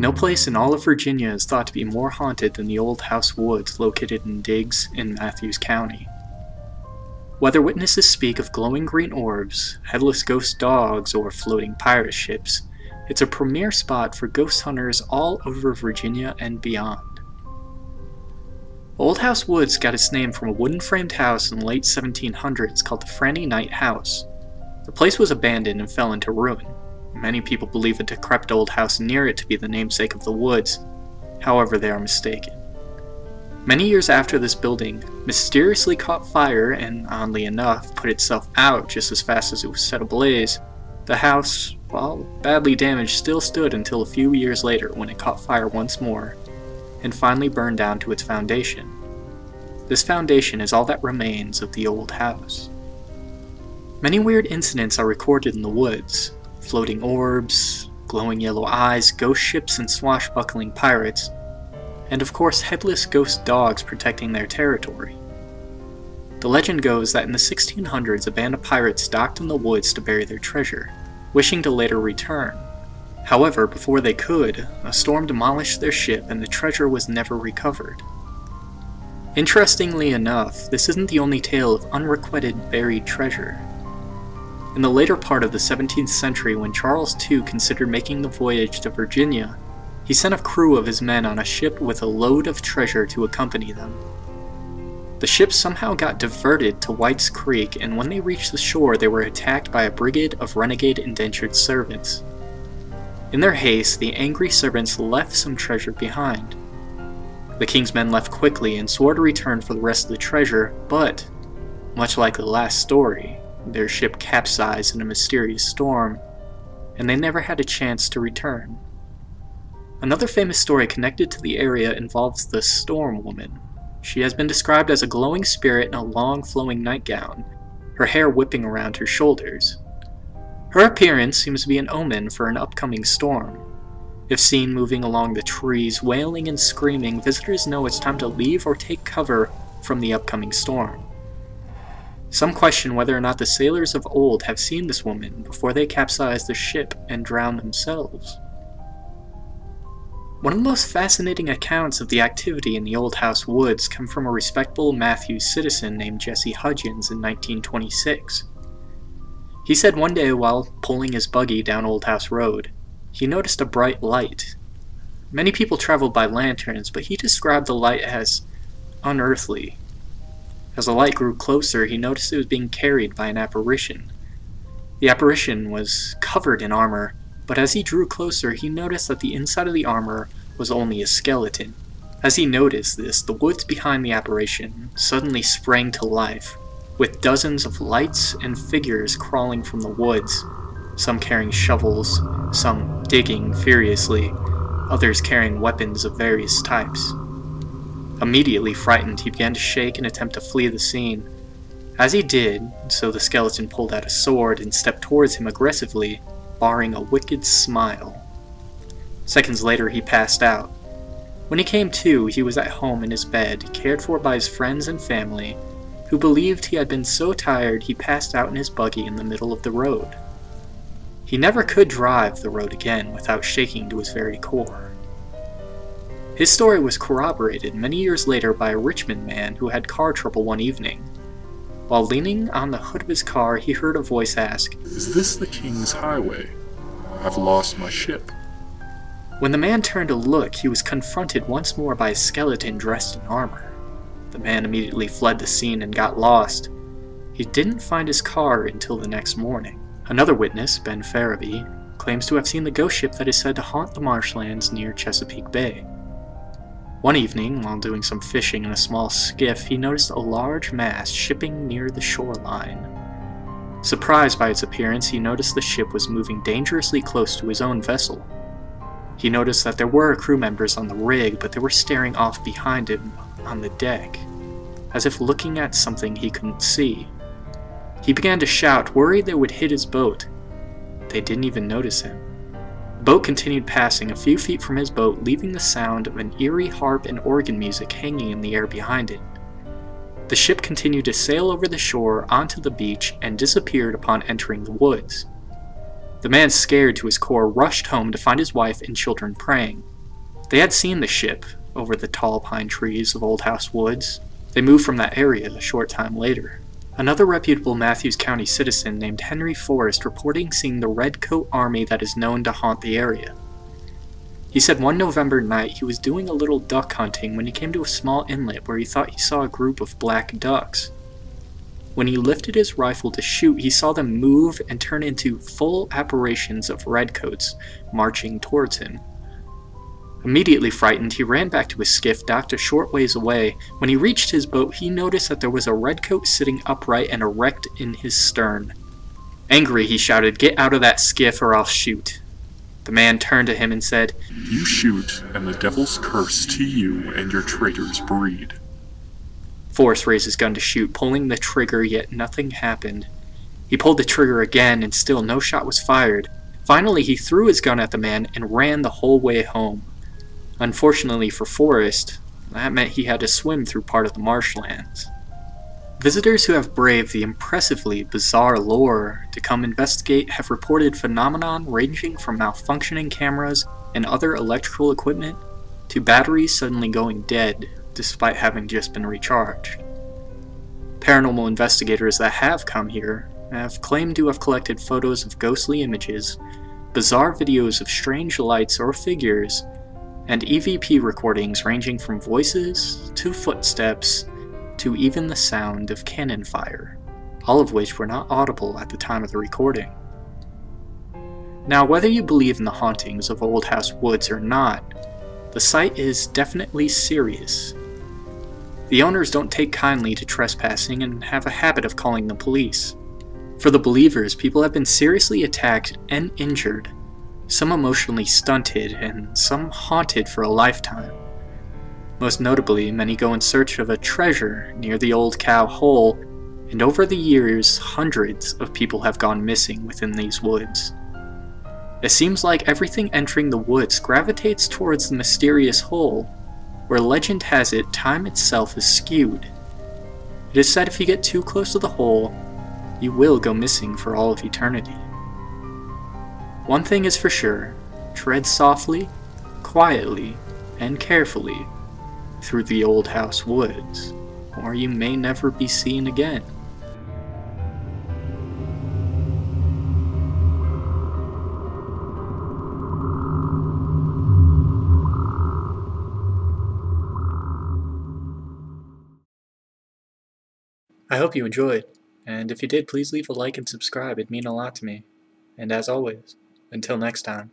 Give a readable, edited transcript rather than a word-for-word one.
No place in all of Virginia is thought to be more haunted than the Old House Woods located in Diggs in Matthews County. Whether witnesses speak of glowing green orbs, headless ghost dogs, or floating pirate ships, it's a premier spot for ghost hunters all over Virginia and beyond. Old House Woods got its name from a wooden-framed house in the late 1700s called the Franny Knight House. The place was abandoned and fell into ruin. Many people believe a decrepit old house near it to be the namesake of the woods. However, they are mistaken. Many years after this building mysteriously caught fire and, oddly enough, put itself out just as fast as it was set ablaze, the house, while badly damaged, still stood until a few years later when it caught fire once more and finally burned down to its foundation. This foundation is all that remains of the old house. Many weird incidents are recorded in the woods: floating orbs, glowing yellow eyes, ghost ships and swashbuckling pirates, and of course headless ghost dogs protecting their territory. The legend goes that in the 1600s a band of pirates docked in the woods to bury their treasure, wishing to later return. However, before they could, a storm demolished their ship and the treasure was never recovered. Interestingly enough, this isn't the only tale of unrequited buried treasure. In the later part of the 17th century, when Charles II considered making the voyage to Virginia, he sent a crew of his men on a ship with a load of treasure to accompany them. The ship somehow got diverted to White's Creek, and when they reached the shore they were attacked by a brigade of renegade indentured servants. In their haste, the angry servants left some treasure behind. The king's men left quickly and swore to return for the rest of the treasure, but, much like the last story, their ship capsized in a mysterious storm, and they never had a chance to return. Another famous story connected to the area involves the Storm Woman. She has been described as a glowing spirit in a long flowing nightgown, her hair whipping around her shoulders. Her appearance seems to be an omen for an upcoming storm. If seen moving along the trees, wailing and screaming, visitors know it's time to leave or take cover from the upcoming storm. Some question whether or not the sailors of old have seen this woman before they capsized the ship and drowned themselves. One of the most fascinating accounts of the activity in the Old House Woods come from a respectable Matthews citizen named Jesse Hudgens in 1926. He said one day while pulling his buggy down Old House Road, he noticed a bright light. Many people traveled by lanterns, but he described the light as unearthly. As the light grew closer, he noticed it was being carried by an apparition. The apparition was covered in armor, but as he drew closer, he noticed that the inside of the armor was only a skeleton. As he noticed this, the woods behind the apparition suddenly sprang to life, with dozens of lights and figures crawling from the woods, some carrying shovels, some digging furiously, others carrying weapons of various types. Immediately frightened, he began to shake and attempt to flee the scene. As he did, so the skeleton pulled out a sword and stepped towards him aggressively, barring a wicked smile. Seconds later, he passed out. When he came to, he was at home in his bed, cared for by his friends and family, who believed he had been so tired he passed out in his buggy in the middle of the road. He never could drive the road again without shaking to his very core. His story was corroborated many years later by a Richmond man who had car trouble one evening. While leaning on the hood of his car, he heard a voice ask, "Is this the King's Highway? I've lost my ship." When the man turned to look, he was confronted once more by a skeleton dressed in armor. The man immediately fled the scene and got lost. He didn't find his car until the next morning. Another witness, Ben Farabee, claims to have seen the ghost ship that is said to haunt the marshlands near Chesapeake Bay. One evening, while doing some fishing in a small skiff, he noticed a large mast shipping near the shoreline. Surprised by its appearance, he noticed the ship was moving dangerously close to his own vessel. He noticed that there were crew members on the rig, but they were staring off behind him on the deck, as if looking at something he couldn't see. He began to shout, worried they would hit his boat. They didn't even notice him. The boat continued passing a few feet from his boat, leaving the sound of an eerie harp and organ music hanging in the air behind it. The ship continued to sail over the shore onto the beach and disappeared upon entering the woods. The man, scared to his core, rushed home to find his wife and children praying. They had seen the ship over the tall pine trees of Old House Woods. They moved from that area a short time later. Another reputable Matthews County citizen named Henry Forrest reporting seeing the Redcoat Army that is known to haunt the area. He said one November night he was doing a little duck hunting when he came to a small inlet where he thought he saw a group of black ducks. When he lifted his rifle to shoot, he saw them move and turn into full apparitions of redcoats marching towards him. Immediately frightened, he ran back to his skiff docked a short ways away. When he reached his boat, he noticed that there was a redcoat sitting upright and erect in his stern. Angry, he shouted, "Get out of that skiff or I'll shoot." The man turned to him and said, "You shoot, and the devil's curse to you and your traitor's breed." Forrest raised his gun to shoot, pulling the trigger, yet nothing happened. He pulled the trigger again, and still no shot was fired. Finally, he threw his gun at the man and ran the whole way home. Unfortunately for Forrest, that meant he had to swim through part of the marshlands. Visitors who have braved the impressively bizarre lore to come investigate have reported phenomenon ranging from malfunctioning cameras and other electrical equipment to batteries suddenly going dead despite having just been recharged. Paranormal investigators that have come here have claimed to have collected photos of ghostly images, bizarre videos of strange lights or figures, and EVP recordings ranging from voices to footsteps to even the sound of cannon fire, all of which were not audible at the time of the recording. Now, whether you believe in the hauntings of Old House Woods or not, the site is definitely serious. The owners don't take kindly to trespassing and have a habit of calling the police. For the believers, people have been seriously attacked and injured, some emotionally stunted, and some haunted for a lifetime. Most notably, many go in search of a treasure near the Old Cow Hole, and over the years, hundreds of people have gone missing within these woods. It seems like everything entering the woods gravitates towards the mysterious hole, where legend has it time itself is skewed. It is said if you get too close to the hole, you will go missing for all of eternity. One thing is for sure, tread softly, quietly, and carefully through the Old House Woods, or you may never be seen again. I hope you enjoyed, and if you did, please leave a like and subscribe. It'd mean a lot to me. And as always, until next time.